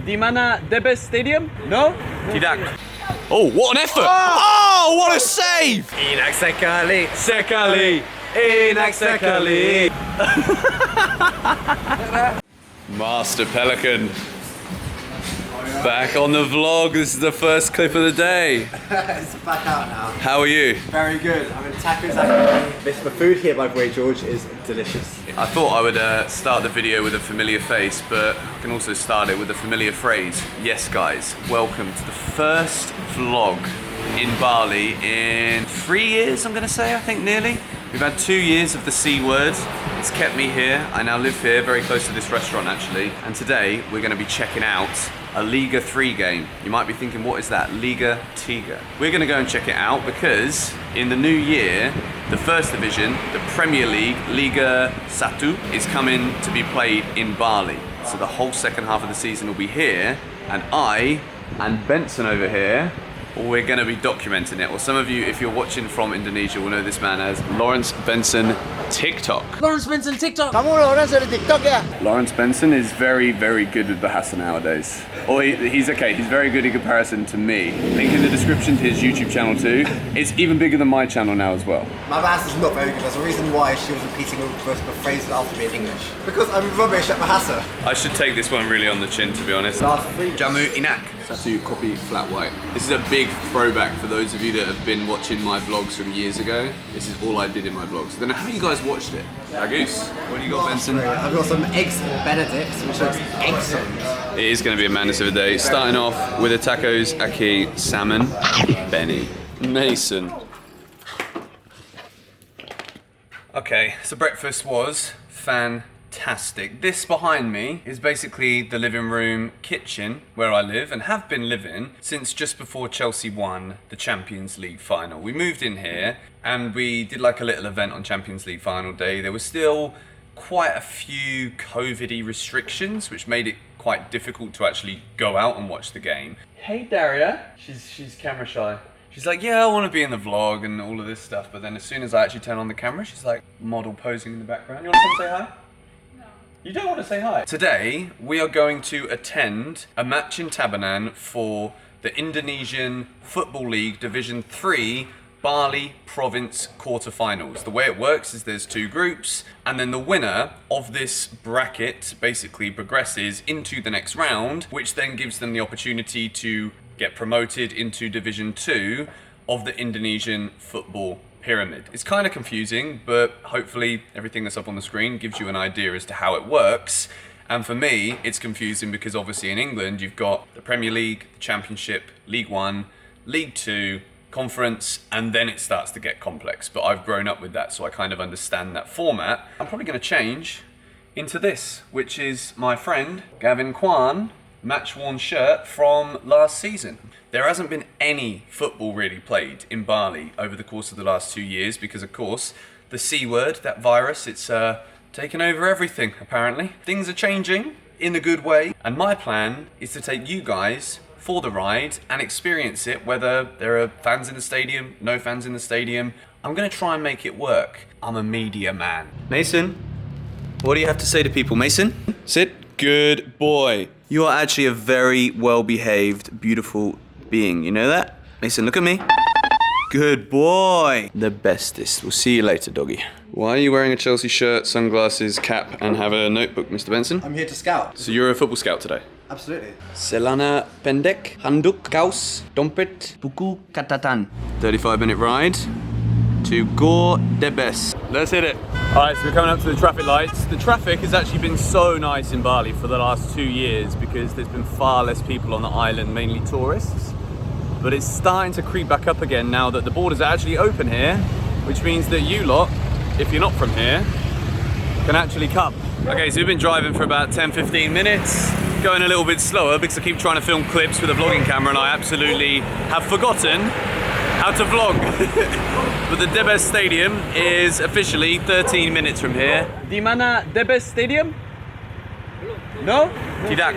Di mana the best stadium? No? Tidak. Oh, what an effort! Oh, what a save! Enak sekali, sekali, enak sekali. Master Pelican. Back on the vlog. This is the first clip of the day. It's back out now. How are you? Very good. I'm in tacos. The food here, by the way, George, is delicious. I thought I would start the video with a familiar face, but I can also start it with a familiar phrase. Yes, guys, welcome to the first vlog in Bali in 3 years, I'm gonna say, I think nearly. We've had 2 years of the C word. It's kept me here. I now live here, very close to this restaurant actually. And today we're gonna be checking out a Liga 3 game. You might be thinking, what is that? Liga Tiga. We're gonna go and check it out because in the new year, the first division, the Premier League, Liga 1, is coming to be played in Bali. So the whole second half of the season will be here. And I and Benson over here, we're going to be documenting it. Well, some of you, if you're watching from Indonesia, will know this man as Lawrence Benson TikTok. Lawrence Benson TikTok. Kamu orang dari TikTok ya? Lawrence Benson is very, very good with Bahasa nowadays. Or he's okay, he's very good in comparison to me. Link in the description to his YouTube channel too. It's even bigger than my channel now as well. My Bahasa is not very good. There's a reason why she was repeating the phrases after me in English. Because I'm rubbish at Bahasa. I should take this one really on the chin, to be honest. Last 3. Jamu Inak. Satu copy flat white. This is a big throwback for those of you that have been watching my vlogs from years ago. This is all I did in my vlogs. I don't know how you guys watched it. Agus, what do you got, Benson? I've got some eggs Benedict, which looks excellent. It is going to be a madness of a day. Starting off with the tacos, aki, salmon, Benny, Mason. Okay, so breakfast was fantastic. This behind me is basically the living room kitchen where I live and have been living since just before Chelsea won the Champions League final. We moved in here and we did like a little event on Champions League final day. There was still quite a few COVID-y restrictions which made it quite difficult to actually go out and watch the game. Hey Daria, she's camera shy. She's like, yeah, I want to be in the vlog and all of this stuff, but then as soon as I actually turn on the camera, she's like model posing in the background. You want to come say hi? You don't want to say hi? Today, we are going to attend a match in Tabanan for the Indonesian Football League Division 3 Bali Province quarterfinals. The way it works is there's 2 groups, and then the winner of this bracket basically progresses into the next round, which then gives them the opportunity to get promoted into Division 2 of the Indonesian Football pyramid. It's kind of confusing, but hopefully everything that's up on the screen gives you an idea as to how it works. And for me, it's confusing because obviously in England, you've got the Premier League, the Championship, League 1, League 2, Conference, and then it starts to get complex. But I've grown up with that, so I kind of understand that format. I'm probably going to change into this, which is my friend Gavin Kwan match-worn shirt from last season. There hasn't been any football really played in Bali over the course of the last 2 years because, of course, the C word, that virus, it's taken over everything, apparently. Things are changing in a good way, and my plan is to take you guys for the ride and experience it, whether there are fans in the stadium, no fans in the stadium. I'm going to try and make it work. I'm a media man. Mason, what do you have to say to people? Mason, sit. Good boy. You are actually a very well-behaved, beautiful being. You know that? Mason, look at me. Good boy. The bestest. We'll see you later, doggy. Why are you wearing a Chelsea shirt, sunglasses, cap, and have a notebook, Mr. Benson? I'm here to scout. So you're a football scout today? Absolutely. Celana pendek, handuk, kaos, dompet, buku, catatan. 35-minute ride to Gore Debes. Let's hit it. All right, so we're coming up to the traffic lights. The traffic has actually been so nice in Bali for the last 2 years because there's been far less people on the island, mainly tourists. But it's starting to creep back up again now that the borders are actually open here, which means that you lot, if you're not from here, can actually come. Okay, so we've been driving for about 10-15 minutes, going a little bit slower because I keep trying to film clips with a vlogging camera and I absolutely have forgotten how to vlog. But the Debes Stadium is officially 13 minutes from here. Di mana the best stadium? No? Tidak.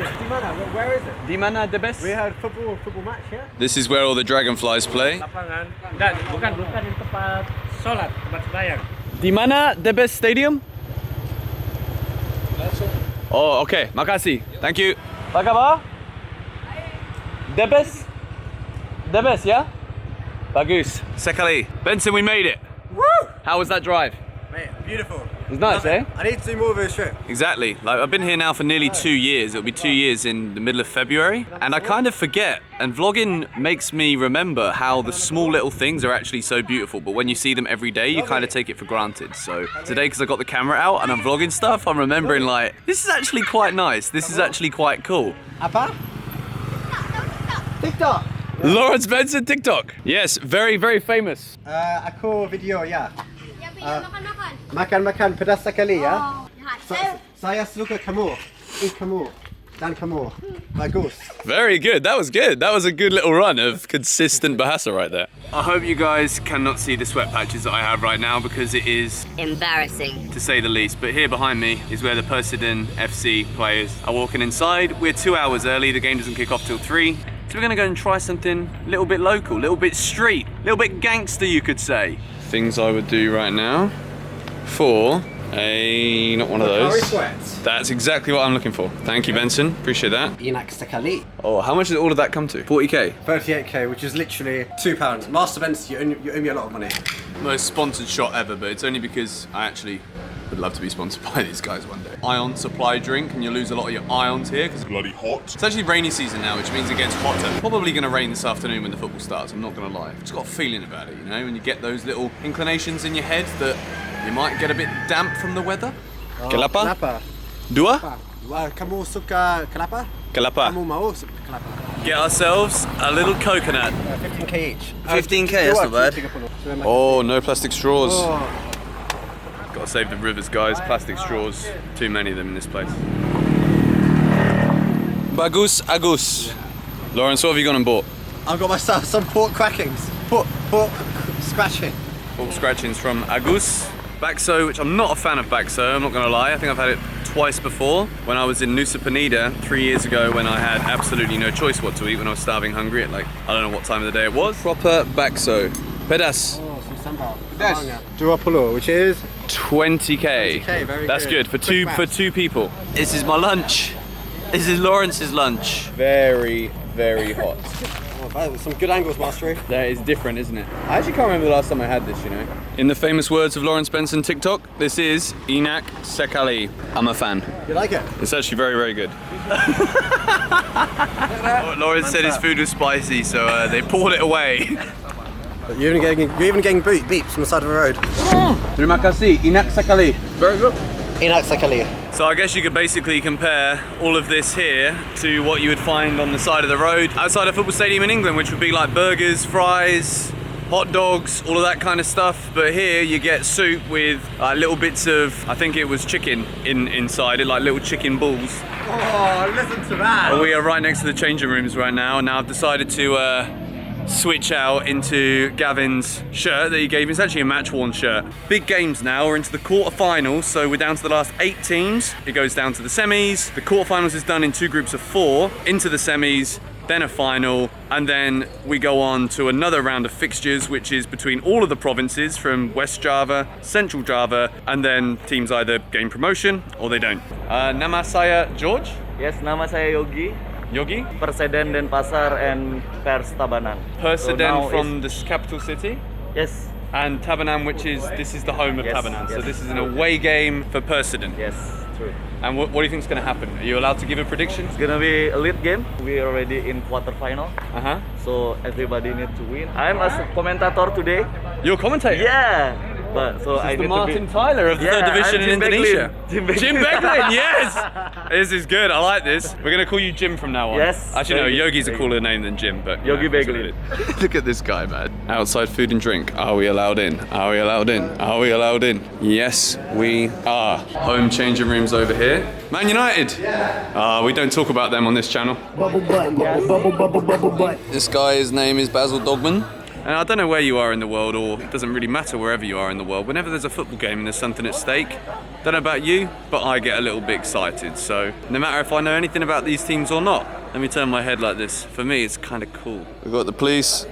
Where is it? Di mana the best? We had football match here. This is where all the dragonflies play. Lapangan dan bukan ini tempat sholat, tempat sembahyang. Di mana the best stadium? Oh, okay. Makasih. Thank you. Apa kabar? The best? The best, yeah? Bagus. Sekali. Benson, we made it. Woo! How was that drive? Mate, beautiful. It was nice, eh? I need to do more of a trip. Exactly. Like, I've been here now for nearly 2 years. It'll be 2 years in the middle of February. And I kind of forget. And vlogging makes me remember how the small little things are actually so beautiful. But when you see them every day, you kind of take it for granted. So today, because I got the camera out and I'm vlogging stuff, I'm remembering like, this is actually quite nice. This is actually quite cool. Apa? TikTok. Lawrence Benson TikTok. Yes, very, very famous. Aku video ya. Ya, video makan-makan. Makan-makan pedas sekali ya. Oh, ya. Saya suka kamu. Kamu. Dan kamu. Bagus. Very good. That was good. That was a good little run of consistent Bahasa right there. I hope you guys cannot see the sweat patches that I have right now because it is Embarrassing. to say the least. But here behind me is where the Perseden FC players are walking inside. We're 2 hours early. The game doesn't kick off till 3. So we're gonna go and try something a little bit local, a little bit street, a little bit gangster, you could say. Things I would do right now for a, not one of those. Sweats. That's exactly what I'm looking for. Thank you, Benson. Appreciate that. Enak sekali. Oh, how much did all of that come to? 40k. 38k, which is literally £2. Master Benson, you owe me a lot of money. Most sponsored shot ever, but it's only because I actually would love to be sponsored by these guys one day. Ion supply drink, and you lose a lot of your ions here because it's bloody hot. It's actually rainy season now, which means it gets hotter. Probably going to rain this afternoon when the football starts, I'm not going to lie. I've just got a feeling about it, you know, when you get those little inclinations in your head that you might get a bit damp from the weather. Kelapa? Kenapa? Dua? Kamu suka kelapa? Kelapa. Kamu mau suka kelapa? Get ourselves a little coconut. 15k each. 15k, that's not bad. Oh, no plastic straws. Oh. Gotta save the rivers, guys. Plastic straws. Too many of them in this place. Bagus Agus. Lawrence, what have you gone and bought? I've got myself some pork crackings. Pork scratching. Pork scratchings from Agus. Bakso, which I'm not a fan of bakso, I'm not gonna lie. I think I've had it twice before. When I was in Nusa Penida 3 years ago when I had absolutely no choice what to eat when I was starving hungry at like, I don't know what time of the day it was. Proper bakso. Pedas. Oh, some sambal. Pedas. 20, which is 20k. 20k, very That's good for two people. This is my lunch. This is Lawrence's lunch. Very, very hot. Oh, some good angles, Mastery. That is different, isn't it? I actually can't remember the last time I had this, you know. In the famous words of Lawrence Benson TikTok, this is Enak Sekali. I'm a fan. You like it? It's actually very, very good. Lawrence said his food was spicy, so they poured it away. You're even getting beeps from the side of the road. Terima kasih, Enak Sekali. Very good. Enak sekali. So I guess you could basically compare all of this here to what you would find on the side of the road outside a football stadium in England, which would be like burgers, fries, hot dogs, all of that kind of stuff. But here you get soup with little bits of, I think it was chicken inside it, like little chicken balls. Oh, listen to that. We are right next to the changing rooms right now. Now I've decided to switch out into Gavin's shirt that he gave me. It's actually a match-worn shirt. Big games now. We're into the quarterfinals, so we're down to the last 8 teams. It goes down to the semis. The quarterfinals is done in 2 groups of 4, into the semis, then a final, and then we go on to another round of fixtures, which is between all of the provinces from West Java, Central Java, and then teams either gain promotion or they don't. Nama saya George. Yes, nama saya Yogi. Yogi? Perseden Denpasar and Perst Tabanan. Perseden from the capital city? Yes. And Tabanan, this is the home of Yes, Tabanan. So yes. this is an away game for Perseden. Yes, true. And what do you think is going to happen? Are you allowed to give a prediction? It's gonna be a lead game. We are already in quarterfinal, Uh-huh. so everybody need to win. I'm a commentator today. You're a commentator? Yeah, but so I This is the need Martin to be. Tyler of the Yeah, third division I'm in Jim Indonesia. Beglin. Jim Beglin, yes! This is good, I like this. We're going to call you Jim from now on. Yes, Actually, no, very good, Yogi's a very cooler name than Jim, but... Yogi that's what Beglin. it is. Look at this guy, man. Outside food and drink. Are we allowed in? Are we allowed in? Are we allowed in? Yes, we are. Home changing rooms over here. Man United! We don't talk about them on this channel. Bubble butt. This guy's name is Basil Dogman. And I don't know where you are in the world, or it doesn't really matter wherever you are in the world. Whenever there's a football game and there's something at stake, don't know about you, but I get a little bit excited. So no matter if I know anything about these teams or not, let me turn my head like this. For me, it's kind of cool. We've got the police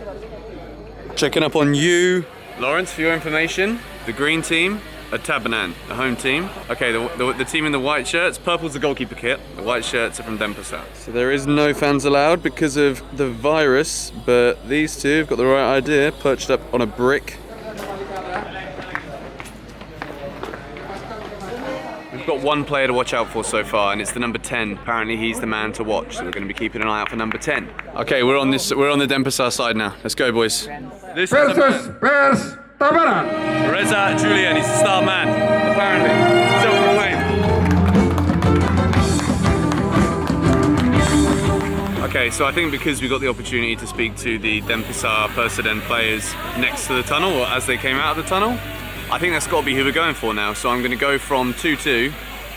checking up on you. Lawrence, for your information, the green team Tabanan, the home team. Okay, the team in the white shirts, purple's the goalkeeper kit, the white shirts are from Denpasar. So there is no fans allowed because of the virus, but these two have got the right idea, perched up on a brick. We've got one player to watch out for so far, and it's the number 10. Apparently he's the man to watch, so we're going to be keeping an eye out for number 10. Okay, we're on the Denpasar side now. Let's go, boys. This is the Perst Tabanan. Reza Julian, he's the star man, apparently. Self-proclaimed. Okay, so I think because we got the opportunity to speak to the Denpasar Perseden players next to the tunnel, or as they came out of the tunnel, I think that's got to be who we're going for now. So I'm going to go from 2-2.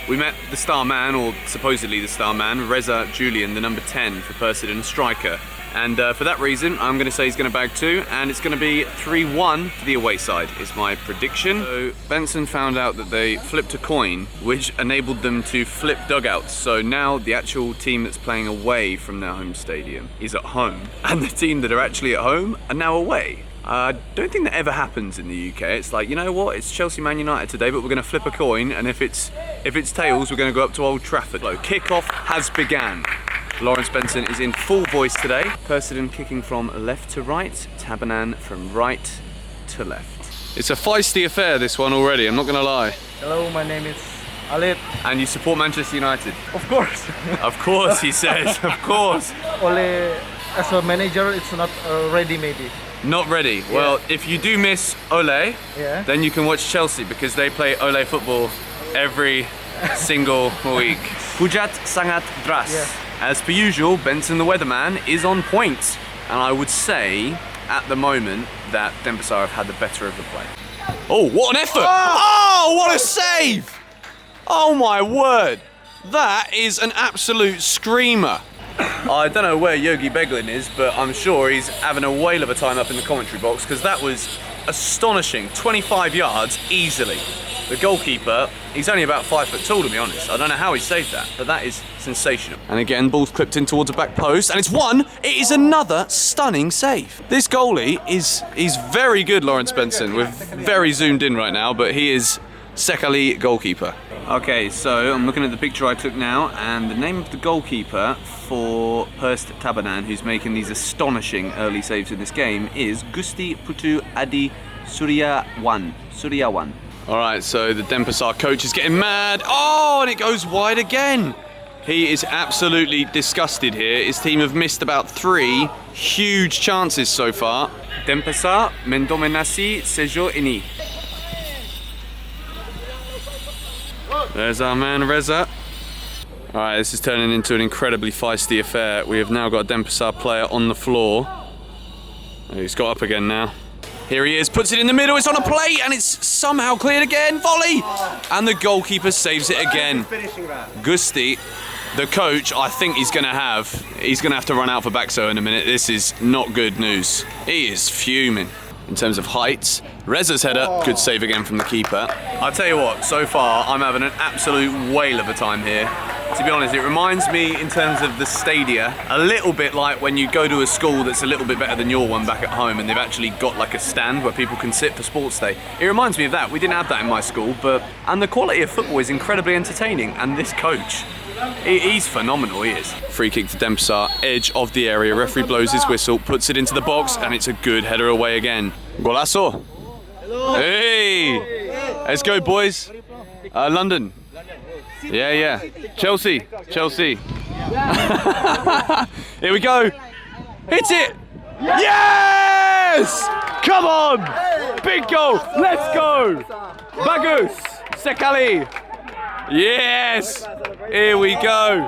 We met the star man, or supposedly the star man, Reza Julian, the number 10 for Perseden, striker. And for that reason, I'm going to say he's going to bag 2, and it's going to be 3-1 for the away side, is my prediction. So Benson found out that they flipped a coin, which enabled them to flip dugouts. So now the actual team that's playing away from their home stadium is at home, and the team that are actually at home are now away. I don't think that ever happens in the UK. It's like, you know what, it's Chelsea Man United today, but we're going to flip a coin, and if it's tails, we're going to go up to Old Trafford. So kickoff has began. Lawrence Benson is in full voice today. Perseden kicking from left to right, Tabanan from right to left. It's a feisty affair, this one already, I'm not going to lie. Hello, my name is Alit. And you support Manchester United? Of course. Of course, he says, of course. Only as a manager, it's not ready maybe. Not ready. Well, if you do miss Ole, Yeah. then you can watch Chelsea because they play Ole football every single week. Hujat sangat dras. Yeah. As per usual, Benson the weatherman is on point. And I would say, at the moment, that Denpasar have had the better of the play. Oh, what an effort! Oh, what a save! Oh my word! That is an absolute screamer. I don't know where Yogi Beglin is, but I'm sure he's having a whale of a time up in the commentary box because that was astonishing. 25 yards easily. The goalkeeper, he's only about 5 foot tall, to be honest. I don't know how he saved that, but that is sensational. And again, ball's clipped in towards the back post, and it's one. It is another stunning save. This goalie is very good, Lawrence Benson. We're very zoomed in right now, but he is Sekali goalkeeper. Okay, so I'm looking at the picture I took now, and the name of the goalkeeper for Perst Tabanan, who's making these astonishing early saves in this game, is Gusti Putu Adi Suryawan. All right, so the Denpasar coach is getting mad. Oh, and it goes wide again. He is absolutely disgusted here. His team have missed about 3 huge chances so far. Denpasar mendominasi sejauh ini. There's our man Reza. All right, this is turning into an incredibly feisty affair. We have now got a Denpasar player on the floor. He's got up again now. Here he is, puts it in the middle, it's on a plate, and it's somehow cleared again. Volley! And the goalkeeper saves it again. Gusti, the coach, I think he's going to have to run out for Baxo in a minute. This is not good news. He is fuming. In terms of heights, Reza's header, good save again from the keeper. I'll tell you what, so far I'm having an absolute whale of a time here. To be honest, it reminds me in terms of the stadia a little bit like when you go to a school that's a little bit better than your one back at home and they've actually got like a stand where people can sit for sports day. It reminds me of that. We didn't have that in my school, and the quality of football is incredibly entertaining, and this coach, he's phenomenal, he is. Free kick to Denpasar, edge of the area, referee blows his whistle, puts it into the box, and it's a good header away again. Golazo! Hey! Let's go, boys. London. Yeah. Chelsea. Here we go. Hit it! Yes! Come on! Big goal! Let's go! Bagus! Sekali! Yes! Here we go!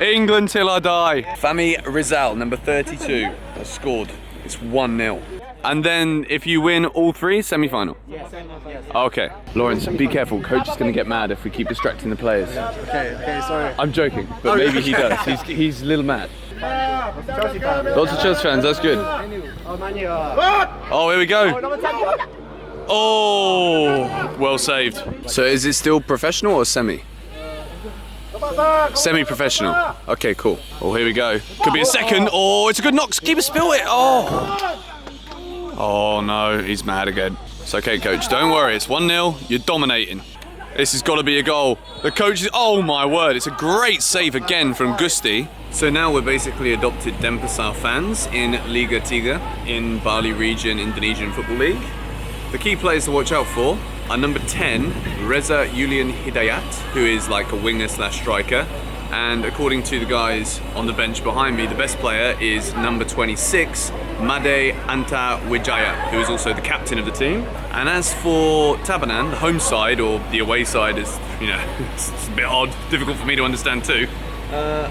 England till I die. Fami Rizal, number 32, has scored. It's 1-0. And then if you win all 3, semi-final? Yes. Okay. Lawrence, be careful. Coach is going to get mad if we keep distracting the players. Okay, sorry. I'm joking, but maybe he does. He's a little mad. Lots of Chelsea fans, that's good. Oh, here we go. Oh, well saved. So is it still professional or semi? Semi-professional. Okay, cool. Oh, here we go. Could be a second. Oh, it's a good knock. Keeper spill it. Oh no, he's mad again. It's okay, coach. Don't worry. It's 1-0. You're dominating. This has got to be a goal. The coach is... Oh, my word. It's a great save again from Gusti. So now we're basically adopted Denpasar fans in Liga 3 in Bali region, Indonesian Football League. The key players to watch out for are number 10, Reza Julian Hidayat, who is like a winger slash striker. And according to the guys on the bench behind me, the best player is number 26, Made Anta Wijaya, who is also the captain of the team. And as for Tabanan, the home side, or the away side is, you know, it's a bit odd, difficult for me to understand too.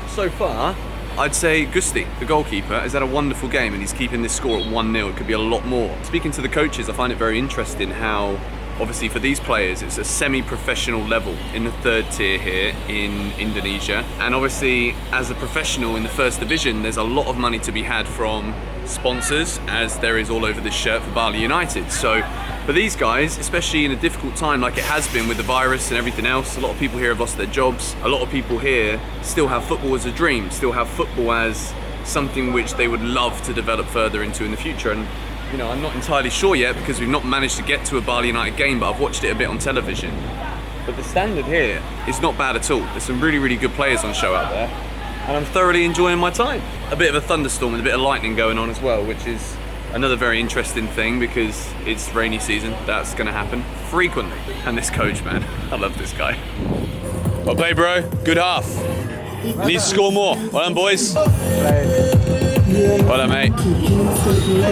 So far, I'd say Gusti, the goalkeeper, has had a wonderful game and he's keeping this score at 1-0. It could be a lot more. Speaking to the coaches, I find it very interesting how, obviously for these players, it's a semi-professional level in the third tier here in Indonesia. And obviously, as a professional in the first division, there's a lot of money to be had from sponsors, as there is all over this shirt for Bali United. So for these guys, especially in a difficult time like it has been with the virus and everything else, a lot of people here have lost their jobs. A lot of people here still have football as a dream, still have football as something which they would love to develop further into in the future. And you know, I'm not entirely sure yet because we've not managed to get to a Bali United game, but I've watched it a bit on television. But the standard here is not bad at all. There's some really, really good players on show out there, and I'm thoroughly enjoying my time. A bit of a thunderstorm and a bit of lightning going on as well, which is another very interesting thing because it's rainy season. That's going to happen frequently. And this coach, man, I love this guy. Well played, bro. Good half. Need to score more. Well done, boys. Well done, mate.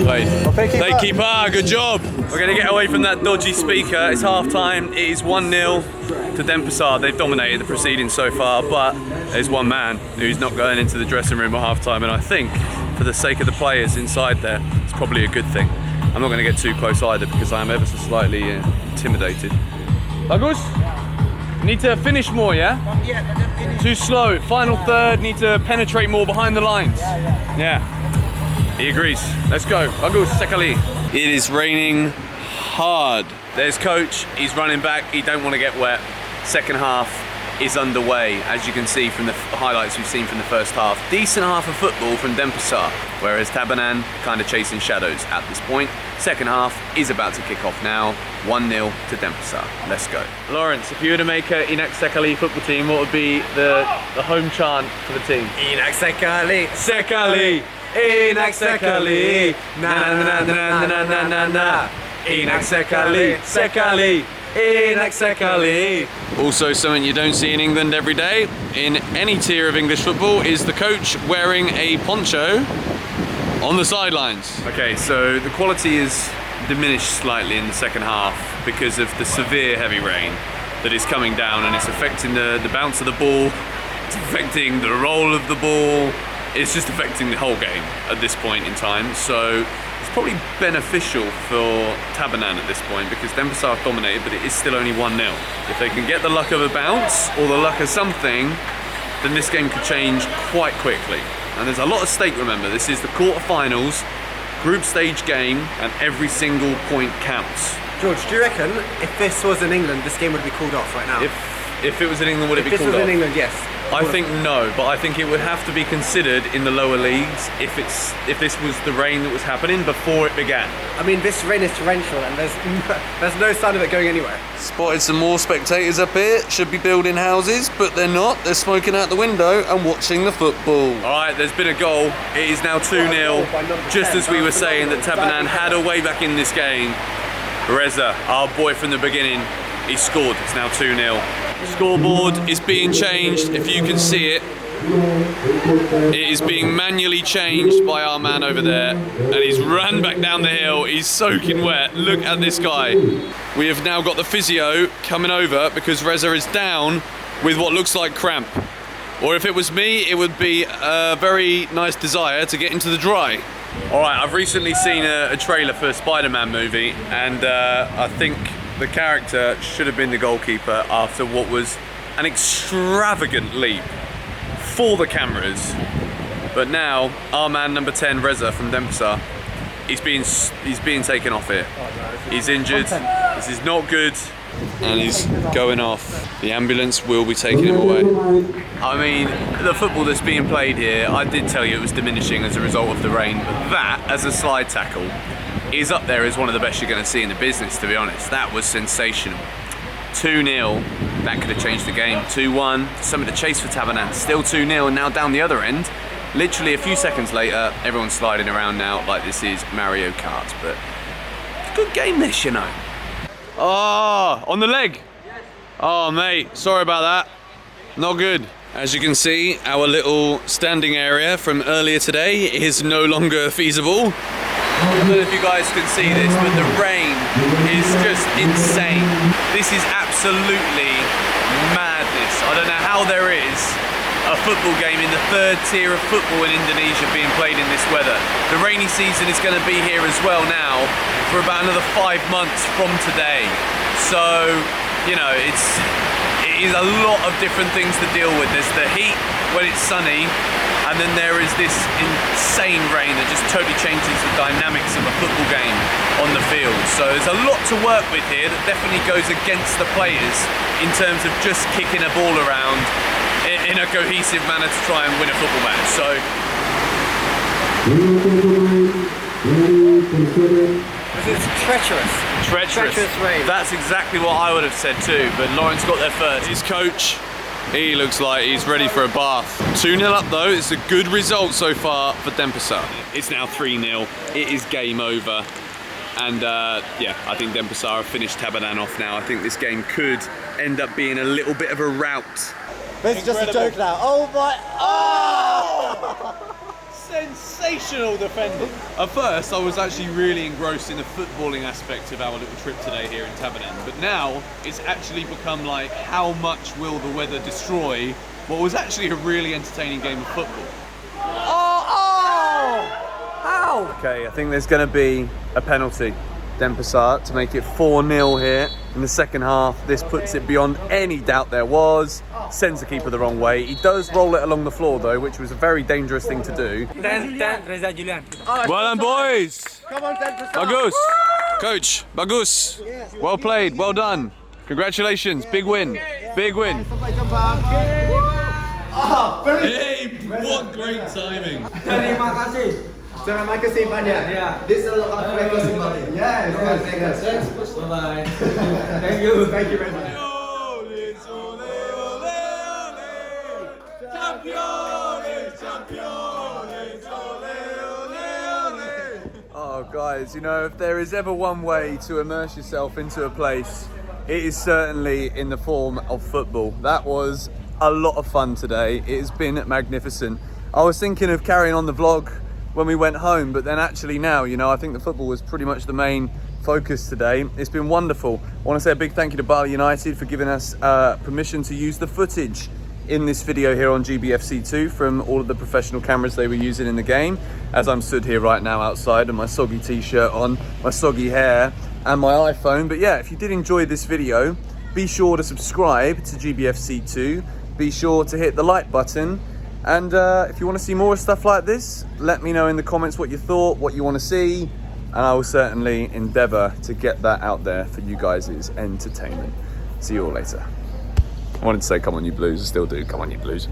Played. Play keeper, good job. We're going to get away from that dodgy speaker. It's half time. It is 1-0 to Denpasar. They've dominated the proceedings so far, but there's one man who's not going into the dressing room at half time, and I think for the sake of the players inside there, it's probably a good thing. I'm not going to get too close either because I am ever so slightly intimidated. Bagus? Need to finish more, yeah? Too slow. Final third, need to penetrate more behind the lines. Yeah. He agrees. Let's go. Bagus, sekali. It is raining hard. There's coach. He's running back. He don't want to get wet. Second half is underway, as you can see from the highlights we've seen from the first half. Decent half of football from Denpasar, whereas Tabanan kind of chasing shadows at this point. Second half is about to kick off now. 1-0 to Denpasar. Let's go. Lawrence, if you were to make a Inak Sekali football team, what would be the home chant for the team? Inak Sekali. Sekali! Inak Sekali! Na na na na na na na na. Inak Sekali! Sekali! Inak Sekali! Also, something you don't see in England every day, in any tier of English football, is the coach wearing a poncho on the sidelines. Okay, so the quality is diminished slightly in the second half because of the severe heavy rain that is coming down, and it's affecting the bounce of the ball, it's affecting the roll of the ball, it's just affecting the whole game at this point in time. So it's probably beneficial for Tabanan at this point because Denpasar have dominated, but it is still only 1-0. If they can get the luck of a bounce or the luck of something, then this game could change quite quickly. And there's a lot at stake, remember. This is the quarterfinals, group stage game, and every single point counts. George, do you reckon if this was in England, this game would be called off right now? If it was in England, would it be called off? If this was in England, yes. I think no, but I think it would have to be considered in the lower leagues if this was the rain that was happening before it began. I mean, this rain is torrential and there's no sign of it going anywhere. Spotted some more spectators up here. Should be building houses, but they're not. They're smoking out the window and watching the football. All right, there's been a goal. It is now 2-0. Just as we were saying that Tabanan had a way back in this game. Reza, our boy from the beginning, he scored. It's now 2-0. Scoreboard is being changed, if you can see it. It is being manually changed by our man over there, and he's run back down the hill. He's soaking wet. Look at this guy. We have now got the physio coming over because Reza is down with what looks like cramp. Or if it was me, it would be a very nice desire to get into the dry. All right, I've recently seen a trailer for a Spider-Man movie, and I think the character should have been the goalkeeper after what was an extravagant leap for the cameras. But now, our man number 10, Reza from Denpasar, he's being taken off here. He's injured, this is not good, and he's going off. The ambulance will be taking him away. I mean, the football that's being played here, I did tell you it was diminishing as a result of the rain, but that, as a slide tackle, is up there as one of the best you're going to see in the business, to be honest. That was sensational. 2-0, that could have changed the game. 2-1, some of the chase for Tabanan, still 2-0, and now down the other end. Literally a few seconds later, everyone's sliding around now like this is Mario Kart, but it's a good game this, you know. Oh, on the leg. Oh, mate, sorry about that. Not good. As you can see, our little standing area from earlier today is no longer feasible. I don't know if you guys can see this, but the rain is just insane. This is absolutely madness. I don't know how there is a football game in the third tier of football in Indonesia being played in this weather. The rainy season is going to be here as well now for about another 5 months from today. So, you know, it is a lot of different things to deal with. There's the heat when it's sunny, and then there is this insane rain that just totally changes the dynamics of a football game on the field. So there's a lot to work with here that definitely goes against the players in terms of just kicking a ball around in a cohesive manner to try and win a football match. So It's treacherous. treacherous rain. That's exactly what I would have said too, but Lawrence got there first. His coach, he looks like he's ready for a bath. 2-0 up though, it's a good result so far for Denpasar. It's now 3-0, it is game over. And yeah, I think Denpasar have finished Tabanan off now. I think this game could end up being a little bit of a rout. This is just a joke now. Oh my, oh! Sensational defending. At first, I was actually really engrossed in the footballing aspect of our little trip today here in Tabanan, but now it's actually become like, how much will the weather destroy what was actually a really entertaining game of football? How? Okay, I think there's going to be a penalty. Denpasar to make it 4-0 here in the second half. This puts it beyond any doubt there was. Sends the keeper the wrong way. He does roll it along the floor though, which was a very dangerous thing to do. Reza Julian. Well done, boys. Come on, Denpasar. Bagus. Coach, bagus. Well played, well done. Congratulations, big win. Big win. Hey, what great timing. Terima kasih. Terima kasih banyak. Yeah. This is a lot of flavors in Bali. Yeah, thanks. Bye-bye. Thank you. Thank you very much. Oh guys, you know, if there is ever one way to immerse yourself into a place, it is certainly in the form of football. That was a lot of fun today. It has been magnificent. I was thinking of carrying on the vlog when we went home, but then actually now, you know, I think the football was pretty much the main focus today. It's been wonderful. I want to say a big thank you to Bali United for giving us permission to use the footage in this video here on GBFC2 from all of the professional cameras they were using in the game, as I'm stood here right now outside with my soggy t-shirt on, my soggy hair and my iPhone. But yeah, if you did enjoy this video, be sure to subscribe to GBFC2, be sure to hit the like button, and if you want to see more stuff like this, let me know in the comments what you thought, what you want to see, and I will certainly endeavour to get that out there for you guys' entertainment. See you all later. I wanted to say come on you Blues, I still do, come on you Blues.